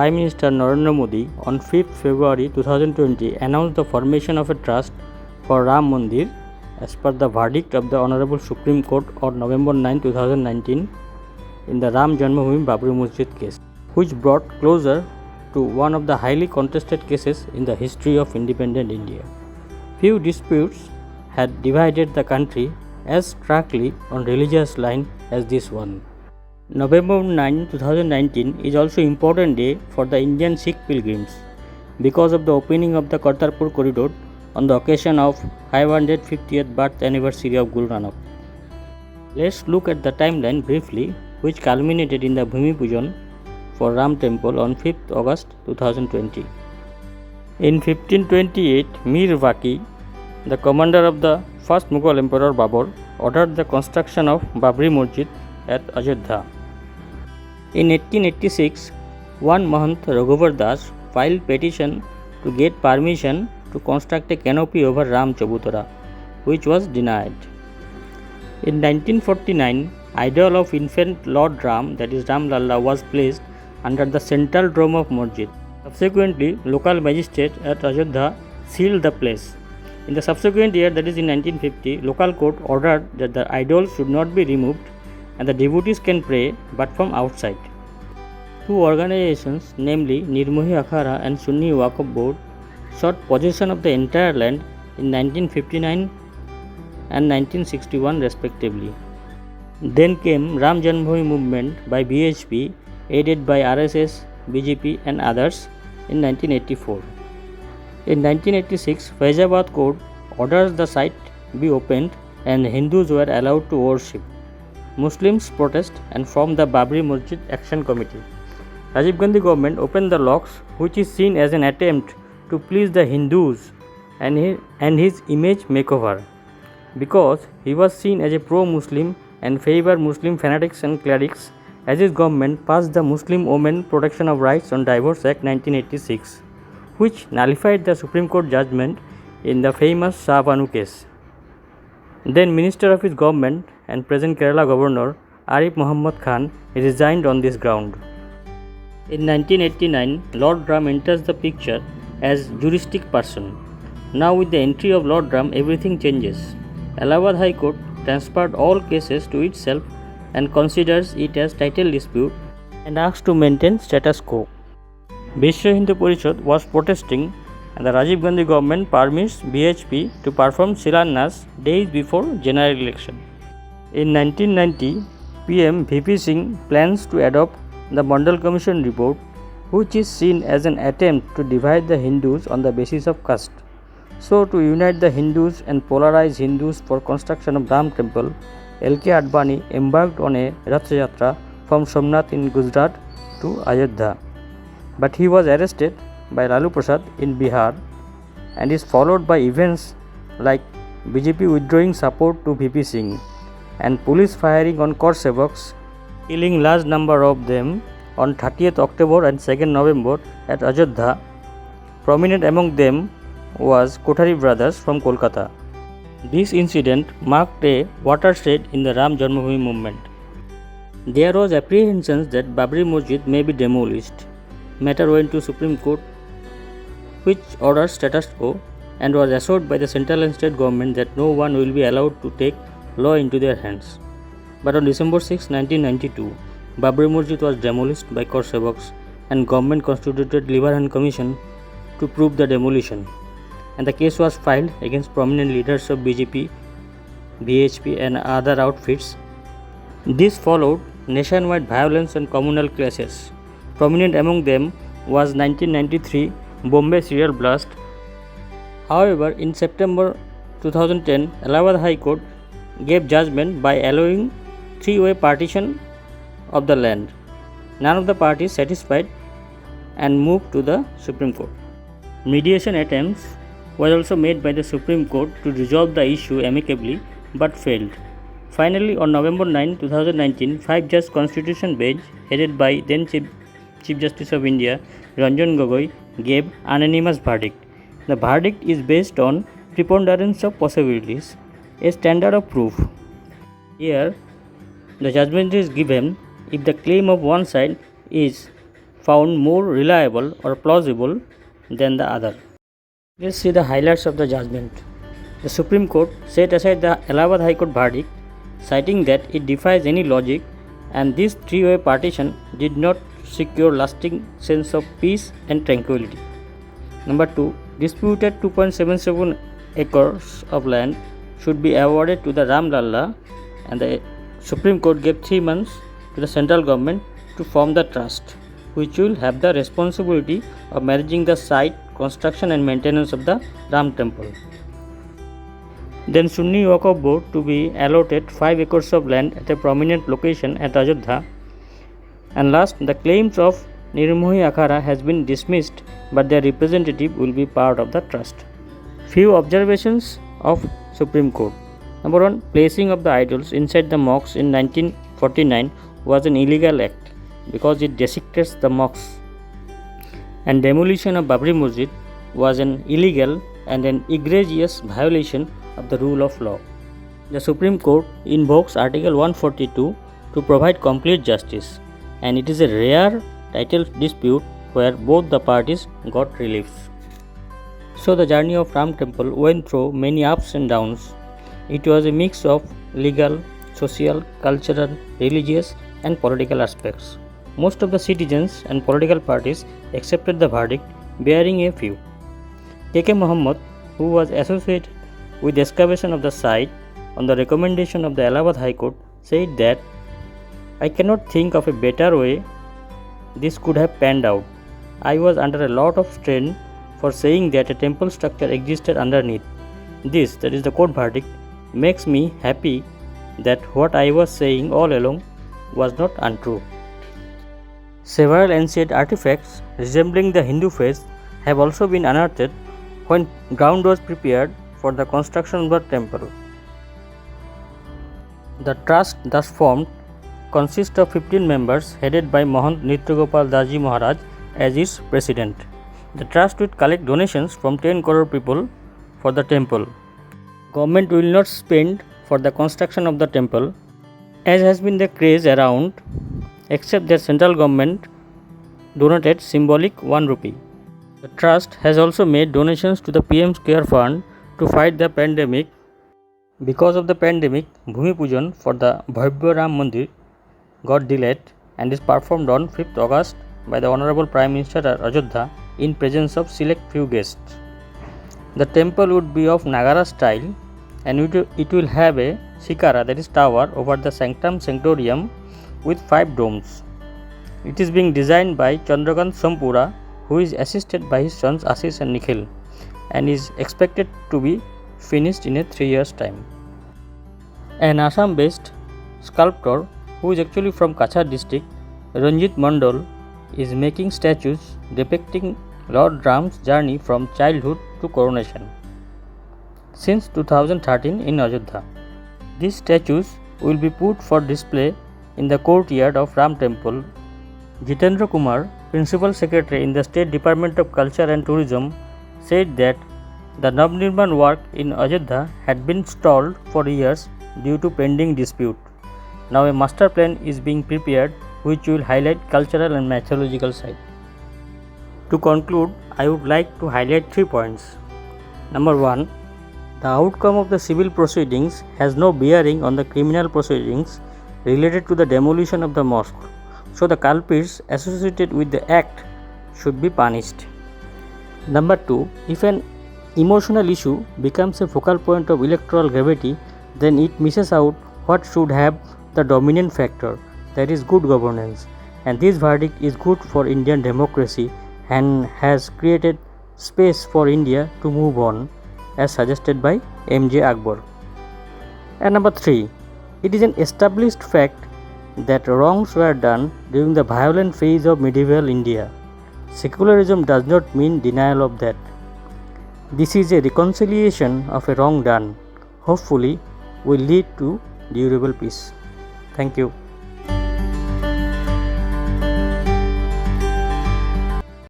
Prime Minister Narendra Modi on 5th February 2020 announced the formation of a trust for Ram Mandir as per the verdict of the Honorable Supreme Court on November 9, 2019 in the Ram Janmabhoomi Babri Masjid case, which brought closer to one of the highly contested cases in the history of independent India. Few disputes had divided the country as starkly on religious line as this one. November 9, 2019 is also important day for the Indian Sikh pilgrims because of the opening of the Kartarpur corridor on the occasion of 550th birth anniversary of Guru Nanak. Let's look at the timeline briefly, which culminated in the Bhumi Pujan for Ram Temple on 5th August 2020. In 1528, Mir Waki, the commander of the first Mughal Emperor Babur, ordered the construction of Babri Masjid at Ajodhya. In 1886, one Mahant Raghuvar Das filed petition to get permission to construct a canopy over Ram Chabutara, which was denied. In 1949, idol of infant Lord Ram, that is Ram Lalla, was placed under the central dome of Masjid. Subsequently, local magistrate at Ajodhya sealed the place. In the subsequent year, that is in 1950, local court ordered that the idol should not be removed and the devotees can pray but from outside. Two organizations, namely Nirmohi Akhara and Sunni Waqf Board, sought possession of the entire land in 1959 and 1961 respectively. Then came Ram Janmabhoomi movement by BHP, aided by RSS, BJP and others in 1984. In 1986, Faizabad court orders the site be opened and Hindus were allowed to worship. Muslims protest and formed the Babri Masjid Action Committee. Rajiv Gandhi government opened the locks, which is seen as an attempt to please the Hindus and his image makeover, because he was seen as a pro-Muslim and favor Muslim fanatics and clerics, as his government passed the Muslim Women Protection of Rights on Divorce Act 1986, which nullified the Supreme Court judgment in the famous Shah Banu case. Then Minister of his government and present Kerala Governor Arif Muhammad Khan resigned on this ground. In 1989, Lord Ram enters the picture as juristic person. Now with the entry of Lord Ram, everything changes. Allahabad High Court transferred all cases to itself and considers it as title dispute and asks to maintain status quo. Vishwa Hindu Parishad was protesting and the Rajiv Gandhi government permits BHP to perform Shilanyas days before general election. In 1990, PM VP Singh plans to adopt the Mandal Commission report, which is seen as an attempt to divide the Hindus on the basis of caste. So, to unite the Hindus and polarize Hindus for construction of Ram Temple, L.K. Advani embarked on a Rath Yatra from Somnath in Gujarat to Ayodhya. But he was arrested by Lalu Prasad in Bihar and is followed by events like BJP withdrawing support to VP Singh and police firing on Kar Sevaks, killing large number of them on 30th October and 2nd November at Ajodhya. Prominent among them was Kothari brothers from Kolkata. This incident marked a watershed in the Ram Janmabhoomi movement. There was apprehensions that Babri Masjid may be demolished. Matter went to Supreme Court, which ordered status quo and was assured by the central and state government that no one will be allowed to take law into their hands. But on December 6, 1992, Babri Masjid was demolished by Kar Sevaks and government constituted Livarhan Commission to prove the demolition, and the case was filed against prominent leaders of BJP, BHP and other outfits. This followed nationwide violence and communal clashes. Prominent among them was 1993 Bombay serial blast. However, in September 2010, Allahabad High Court gave judgment by allowing three-way partition of the land. None of the parties satisfied and moved to the Supreme Court. Mediation attempts was also made by the Supreme Court to resolve the issue amicably but failed. Finally, on November 9, 2019, five-judge constitution bench headed by then Chief Justice of India Ranjan Gogoi gave unanimous verdict. The verdict is based on preponderance of possibilities, a standard of proof. Here, the judgment is given if the claim of one side is found more reliable or plausible than the other. Let's see the highlights of the judgment. The Supreme Court set aside the Allahabad High Court verdict, citing that it defies any logic and this three-way partition did not secure lasting sense of peace and tranquility. Number 2. Disputed 2.77 acres of land should be awarded to the Ram Lalla, and the Supreme Court gave 3 months to the central government to form the trust, which will have the responsibility of managing the site, construction and maintenance of the Ram temple. Then Sunni Waqf Board to be allotted 5 acres of land at a prominent location at Ajodhya. And last, the claims of Nirmohi Akhara has been dismissed, but their representative will be part of the trust. Few observations of Supreme Court. Number 1. Placing of the idols inside the mosques in 1949 was an illegal act because it desecrates the mosques, and demolition of Babri Masjid was an illegal and an egregious violation of the rule of law. The Supreme Court invokes Article 142 to provide complete justice, and it is a rare title dispute where both the parties got relief. So the journey of Ram Temple went through many ups and downs. It was a mix of legal, social, cultural, religious and political aspects. Most of the citizens and political parties accepted the verdict, bearing a few. K.K. Muhammad, who was associated with the excavation of the site on the recommendation of the Allahabad High Court, said that, "I cannot think of a better way this could have panned out. I was under a lot of strain for saying that a temple structure existed underneath. This, that is the court verdict, makes me happy that what I was saying all along was not untrue." Several ancient artifacts resembling the Hindu faith have also been unearthed when ground was prepared for the construction of the temple. The trust thus formed consists of 15 members headed by Mahant Nityagopal Dasji Maharaj as its president. The trust will collect donations from 10 crore people for the temple. Government will not spend for the construction of the temple, as has been the craze around, except that central government donated symbolic 1 rupee. The trust has also made donations to the PM's Care Fund to fight the pandemic. Because of the pandemic, Bhumi Pujan for the Bhavya Ram Mandir got delayed and is performed on 5th August by the Honorable Prime Minister at Ajodhya in presence of select few guests. The temple would be of Nagara style and it will have a shikara, that is tower, over the sanctum sanctorium with 5 domes. It is being designed by Chandrakant Sampura, who is assisted by his sons Ashish and Nikhil, and is expected to be finished in a 3 years time. An Assam-based sculptor who is actually from Kachar district, Ranjit Mandal, is making statues depicting Lord Ram's journey from childhood to coronation since 2013 in Ajodhya. These statues will be put for display in the courtyard of Ram Temple. Jitendra Kumar, Principal Secretary in the State Department of Culture and Tourism, said that the Navnirman work in Ajodhya had been stalled for years due to pending dispute. Now a master plan is being prepared which will highlight cultural and mythological site. To conclude, I would like to highlight 3 points. Number 1. The outcome of the civil proceedings has no bearing on the criminal proceedings related to the demolition of the mosque, so the culprits associated with the act should be punished. Number 2. If an emotional issue becomes a focal point of electoral gravity, then it misses out what should have the dominant factor, that is good governance, and this verdict is good for Indian democracy and has created space for India to move on, as suggested by M.J. Akbar. And number 3. It is an established fact that wrongs were done during the violent phase of medieval India. Secularism does not mean denial of that. This is a reconciliation of a wrong done. Hopefully, will lead to durable peace. Thank you.